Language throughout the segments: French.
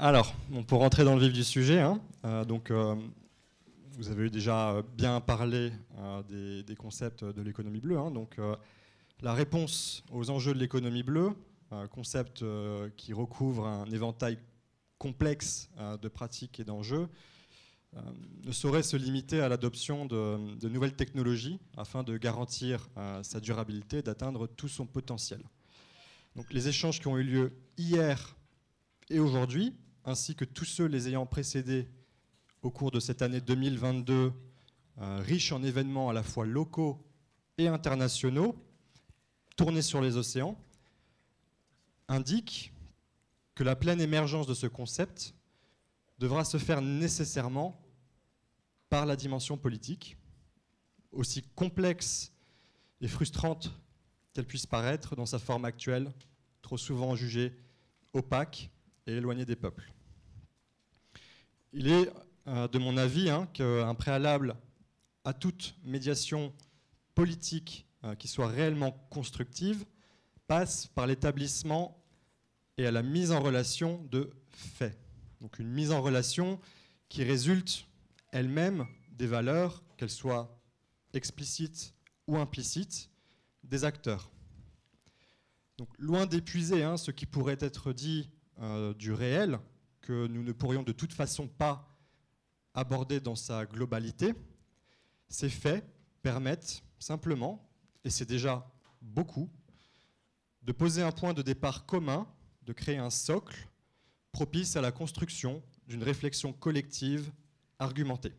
Alors, pour rentrer dans le vif du sujet, vous avez déjà bien parlé des concepts de l'économie bleue. La réponse aux enjeux de l'économie bleue, concept qui recouvre un éventail complexe de pratiques et d'enjeux, ne saurait se limiter à l'adoption de nouvelles technologies afin de garantir sa durabilité et d'atteindre tout son potentiel. Donc, les échanges qui ont eu lieu hier et aujourd'hui, ainsi que tous ceux les ayant précédés au cours de cette année 2022, riche en événements à la fois locaux et internationaux, tournés sur les océans, indiquent que la pleine émergence de ce concept devra se faire nécessairement par la dimension politique, aussi complexe et frustrante qu'elle puisse paraître dans sa forme actuelle, trop souvent jugée opaque et éloignée des peuples. Il est, de mon avis, qu'un préalable à toute médiation politique qui soit réellement constructive passe par l'établissement et à la mise en relation de faits. Donc une mise en relation qui résulte elle-même des valeurs, qu'elles soient explicites ou implicites, des acteurs. Donc, loin d'épuiser ce qui pourrait être dit du réel, que nous ne pourrions de toute façon pas aborder dans sa globalité, ces faits permettent simplement, et c'est déjà beaucoup, de poser un point de départ commun, de créer un socle propice à la construction d'une réflexion collective argumentée.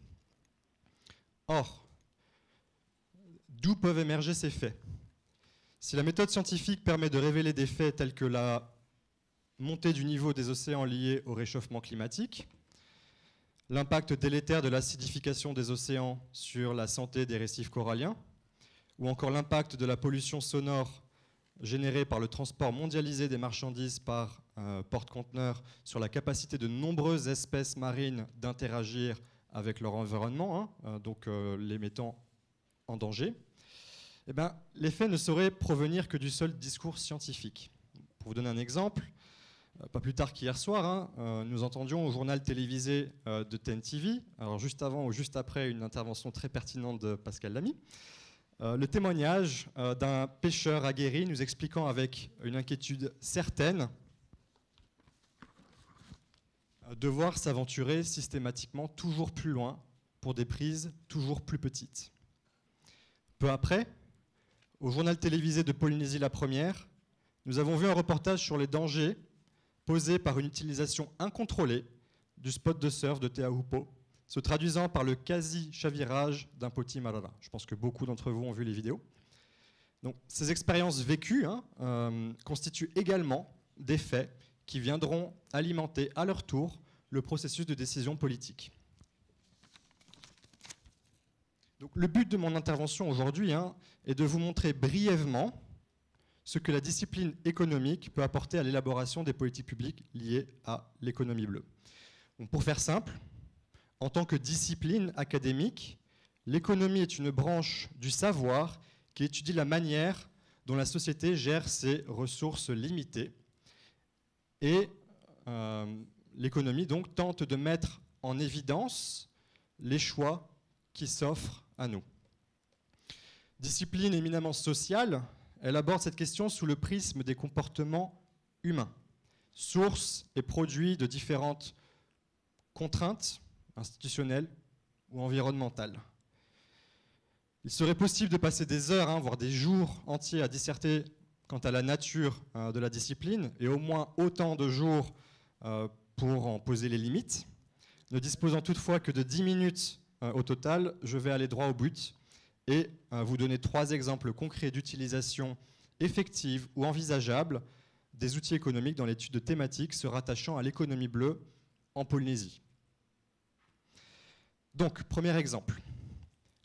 Or, d'où peuvent émerger ces faits ? Si la méthode scientifique permet de révéler des faits tels que la montée du niveau des océans liée au réchauffement climatique, l'impact délétère de l'acidification des océans sur la santé des récifs coralliens, ou encore l'impact de la pollution sonore générée par le transport mondialisé des marchandises par porte-conteneurs sur la capacité de nombreuses espèces marines d'interagir avec leur environnement, les mettant en danger, les faits ne sauraient provenir que du seul discours scientifique. Pour vous donner un exemple, pas plus tard qu'hier soir, nous entendions au journal télévisé de TNTV, alors juste avant ou juste après une intervention très pertinente de Pascal Lamy, le témoignage d'un pêcheur aguerri nous expliquant avec une inquiétude certaine devoir s'aventurer systématiquement toujours plus loin pour des prises toujours plus petites. Peu après, au journal télévisé de Polynésie la Première, nous avons vu un reportage sur les dangers posés par une utilisation incontrôlée du spot de surf de Te Aupo, se traduisant par le quasi-chavirage d'un poti marara. Je pense que beaucoup d'entre vous ont vu les vidéos. Donc, ces expériences vécues constituent également des faits qui viendront alimenter à leur tour le processus de décision politique. Donc, le but de mon intervention aujourd'hui est de vous montrer brièvement ce que la discipline économique peut apporter à l'élaboration des politiques publiques liées à l'économie bleue. Donc, pour faire simple, en tant que discipline académique, l'économie est une branche du savoir qui étudie la manière dont la société gère ses ressources limitées. Et l'économie donc tente de mettre en évidence les choix qui s'offrent à nous. Discipline éminemment sociale, elle aborde cette question sous le prisme des comportements humains, source et produit de différentes contraintes institutionnelles ou environnementales. Il serait possible de passer des heures, voire des jours entiers à disserter quant à la nature de la discipline, et au moins autant de jours pour en poser les limites. Ne disposant toutefois que de 10 minutes au total, je vais aller droit au but et vous donner 3 exemples concrets d'utilisation effective ou envisageable des outils économiques dans l'étude de thématiques se rattachant à l'économie bleue en Polynésie. Donc, premier exemple.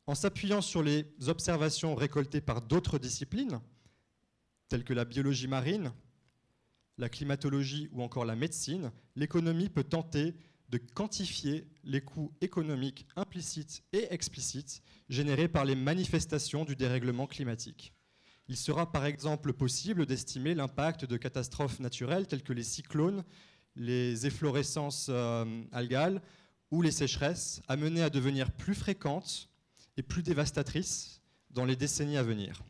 En s'appuyant sur les observations récoltées par d'autres disciplines, telles que la biologie marine, la climatologie ou encore la médecine, l'économie peut tenter de quantifier les coûts économiques implicites et explicites générés par les manifestations du dérèglement climatique. Il sera par exemple possible d'estimer l'impact de catastrophes naturelles telles que les cyclones, les efflorescences algales ou les sécheresses, amenées à devenir plus fréquentes et plus dévastatrices dans les décennies à venir.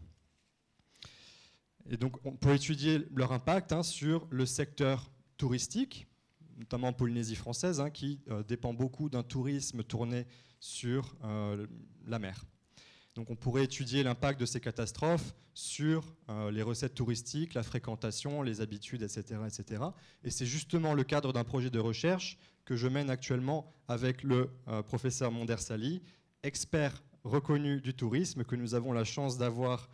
Et donc, on peut étudier leur impact sur le secteur touristique, notamment en Polynésie française, qui dépend beaucoup d'un tourisme tourné sur la mer. Donc on pourrait étudier l'impact de ces catastrophes sur les recettes touristiques, la fréquentation, les habitudes, etc. etc. Et c'est justement le cadre d'un projet de recherche que je mène actuellement avec le professeur Monder Sali, expert reconnu du tourisme, que nous avons la chance d'avoir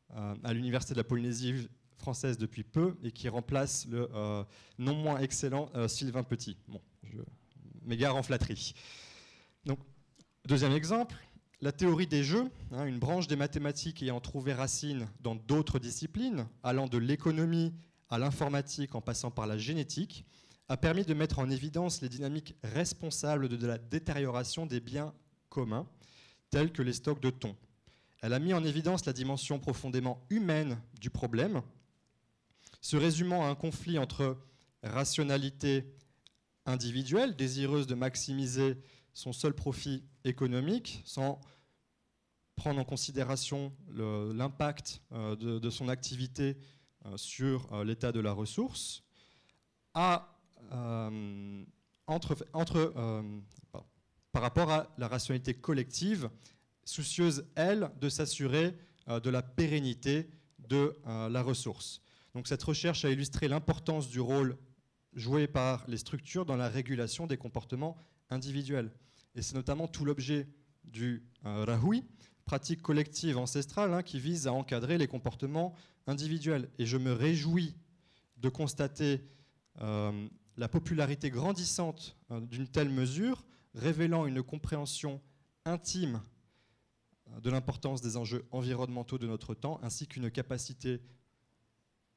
à l'Université de la Polynésie française depuis peu et qui remplace le non moins excellent Sylvain Petit. Bon, je m'égare en flatterie. Donc, deuxième exemple, la théorie des jeux, une branche des mathématiques ayant trouvé racine dans d'autres disciplines, allant de l'économie à l'informatique en passant par la génétique, a permis de mettre en évidence les dynamiques responsables de la détérioration des biens communs, tels que les stocks de thon. Elle a mis en évidence la dimension profondément humaine du problème, se résumant à un conflit entre rationalité individuelle, désireuse de maximiser son seul profit économique, sans prendre en considération l'impact de son activité sur l'état de la ressource, par rapport à la rationalité collective, soucieuse, elle, de s'assurer de la pérennité de la ressource. Donc cette recherche a illustré l'importance du rôle joué par les structures dans la régulation des comportements individuels. Et c'est notamment tout l'objet du Rahui, pratique collective ancestrale qui vise à encadrer les comportements individuels. Et je me réjouis de constater la popularité grandissante d'une telle mesure, révélant une compréhension intime de l'importance des enjeux environnementaux de notre temps, ainsi qu'une capacité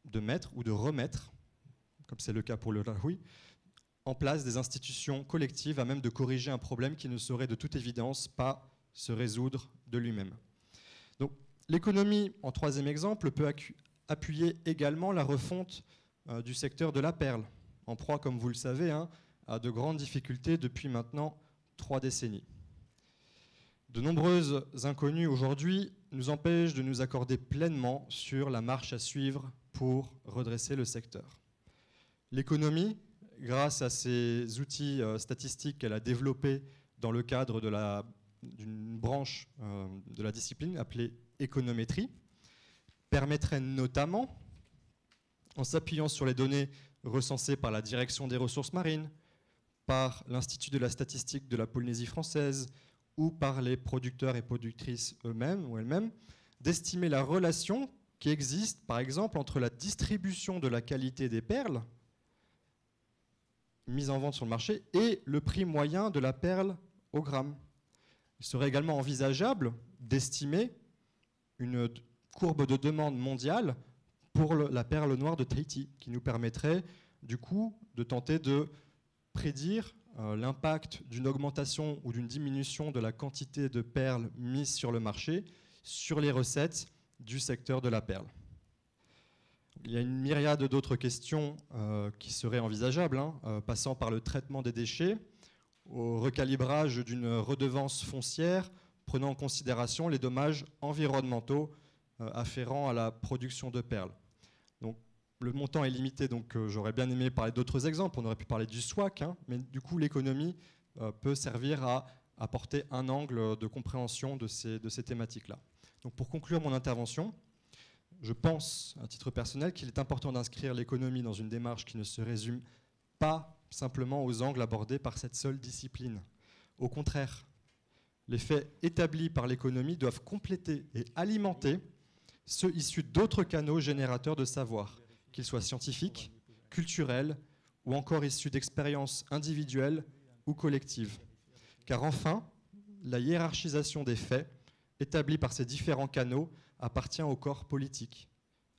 de mettre ou de remettre, comme c'est le cas pour le Rahui, en place des institutions collectives à même de corriger un problème qui ne saurait de toute évidence pas se résoudre de lui-même. Donc, l'économie, en troisième exemple, peut appuyer également la refonte du secteur de la perle, en proie, comme vous le savez, à de grandes difficultés depuis maintenant 3 décennies. De nombreuses inconnues aujourd'hui nous empêchent de nous accorder pleinement sur la marche à suivre pour redresser le secteur. L'économie, grâce à ces outils statistiques qu'elle a développés dans le cadre d'une branche de la discipline appelée économétrie, permettrait notamment, en s'appuyant sur les données recensées par la Direction des ressources marines, par l'Institut de la statistique de la Polynésie française ou par les producteurs et productrices eux-mêmes ou elles-mêmes, d'estimer la relation qui existe, par exemple, entre la distribution de la qualité des perles mise en vente sur le marché et le prix moyen de la perle au gramme. Il serait également envisageable d'estimer une courbe de demande mondiale pour la perle noire de Tahiti, qui nous permettrait du coup de tenter de prédire l'impact d'une augmentation ou d'une diminution de la quantité de perles mises sur le marché sur les recettes du secteur de la perle. Il y a une myriade d'autres questions qui seraient envisageables, passant par le traitement des déchets, au recalibrage d'une redevance foncière, prenant en considération les dommages environnementaux afférents à la production de perles. Donc, le montant est limité, donc j'aurais bien aimé parler d'autres exemples. On aurait pu parler du SWAC, mais du coup, l'économie peut servir à apporter un angle de compréhension de ces thématiques-là. Donc, pour conclure mon intervention, je pense, à titre personnel, qu'il est important d'inscrire l'économie dans une démarche qui ne se résume pas simplement aux angles abordés par cette seule discipline. Au contraire, les faits établis par l'économie doivent compléter et alimenter ceux issus d'autres canaux générateurs de savoir, qu'ils soient scientifiques, culturels ou encore issus d'expériences individuelles ou collectives. Car enfin, la hiérarchisation des faits établie par ces différents canaux appartient au corps politique,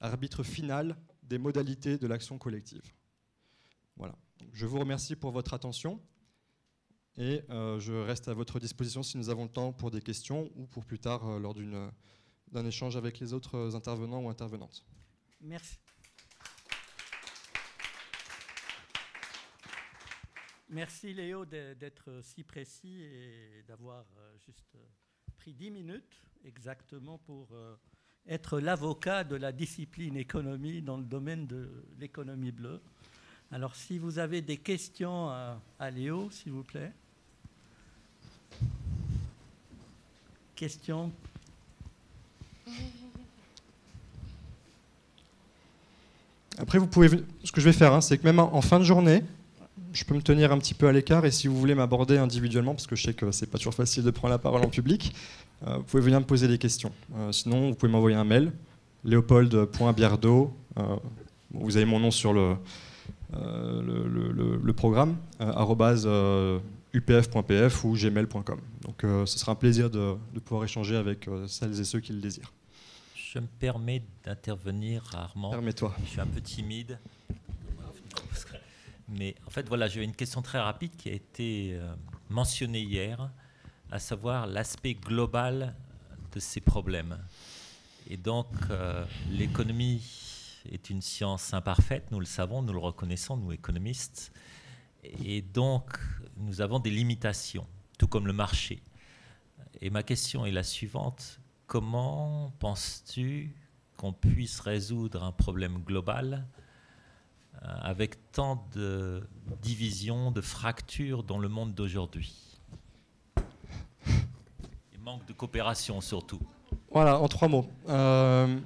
arbitre final des modalités de l'action collective. Voilà. Je vous remercie pour votre attention et je reste à votre disposition si nous avons le temps pour des questions ou pour plus tard lors d'un échange avec les autres intervenants ou intervenantes. Merci. Merci Léo d'être si précis et d'avoir juste pris 10 minutes exactement pour être l'avocat de la discipline économie dans le domaine de l'économie bleue. Alors si vous avez des questions à Léo, s'il vous plaît. Questions? Après, vous pouvez, ce que je vais faire, c'est que même en fin de journée, je peux me tenir un petit peu à l'écart, et si vous voulez m'aborder individuellement, parce que je sais que c'est pas toujours facile de prendre la parole en public, vous pouvez venir me poser des questions. Sinon, vous pouvez m'envoyer un mail, leopold.biardeau, vous avez mon nom sur le programme, @upf.pf ou gmail.com. Donc ce sera un plaisir de pouvoir échanger avec celles et ceux qui le désirent. Je me permets d'intervenir rarement. Permets-toi. Je suis un peu timide. Mais en fait, voilà, j'ai une question très rapide qui a été mentionnée hier, à savoir l'aspect global de ces problèmes. Et donc, l'économie est une science imparfaite, nous le savons, nous le reconnaissons, nous économistes. Et donc, nous avons des limitations, tout comme le marché. Et ma question est la suivante. Comment penses-tu qu'on puisse résoudre un problème global avec tant de divisions, de fractures dans le monde d'aujourd'hui? Et manque de coopération surtout. Voilà, en 3 mots. Non,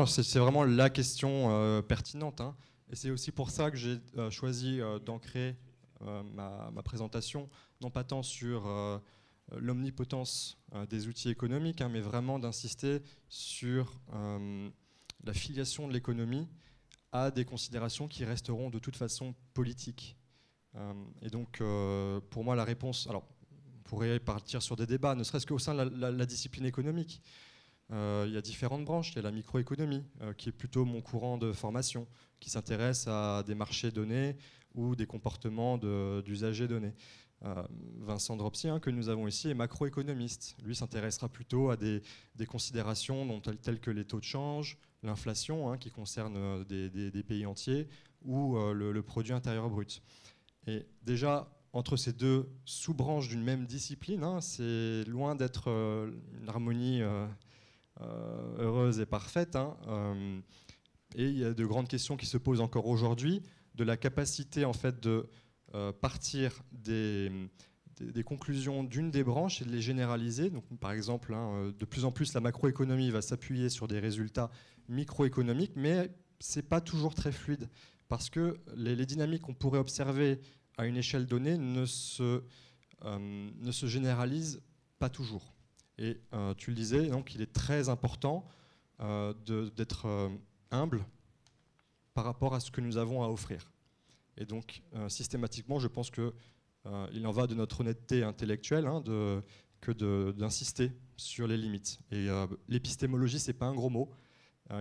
c'est vraiment la question pertinente. Et c'est aussi pour ça que j'ai choisi d'ancrer ma présentation, non pas tant sur l'omnipotence des outils économiques, mais vraiment d'insister sur la filiation de l'économie à des considérations qui resteront de toute façon politiques. Et donc, pour moi, la réponse... Alors, on pourrait partir sur des débats, ne serait-ce qu'au sein de la discipline économique. Il y a différentes branches. Il y a la microéconomie, qui est plutôt mon courant de formation, qui s'intéresse à des marchés donnés ou des comportements d'usagers donnés. Vincent Dropsy, que nous avons ici, est macroéconomiste. Lui s'intéressera plutôt à des considérations telles que les taux de change, l'inflation, qui concerne des pays entiers, ou le produit intérieur brut. Et déjà, entre ces deux sous-branches d'une même discipline, c'est loin d'être une harmonie heureuse et parfaite. Et il y a de grandes questions qui se posent encore aujourd'hui, de la capacité en fait de partir des conclusions d'une des branches et de les généraliser. Donc, par exemple, de plus en plus, la macroéconomie va s'appuyer sur des résultats microéconomiques, mais ce n'est pas toujours très fluide, parce que les dynamiques qu'on pourrait observer à une échelle donnée ne se généralisent pas toujours. Et tu le disais, donc il est très important d'être humble par rapport à ce que nous avons à offrir. Et donc, systématiquement, je pense qu'il en va de notre honnêteté intellectuelle d'insister sur les limites. Et l'épistémologie, ce n'est pas un gros mot.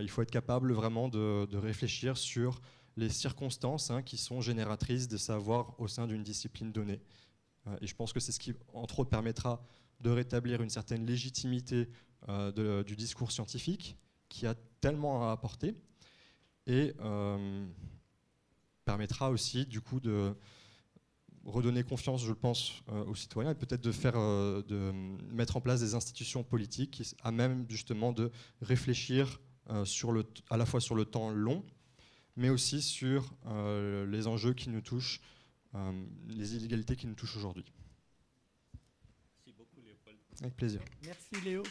Il faut être capable vraiment de réfléchir sur les circonstances qui sont génératrices de savoir au sein d'une discipline donnée. Et je pense que c'est ce qui, entre autres, permettra de rétablir une certaine légitimité du discours scientifique qui a tellement à apporter, et permettra aussi du coup de redonner confiance, je pense, aux citoyens, et peut-être de mettre en place des institutions politiques à même justement de réfléchir à la fois sur le temps long, mais aussi sur les enjeux qui nous touchent, les inégalités qui nous touchent aujourd'hui. Merci beaucoup, Léopold. Avec plaisir. Merci Léo.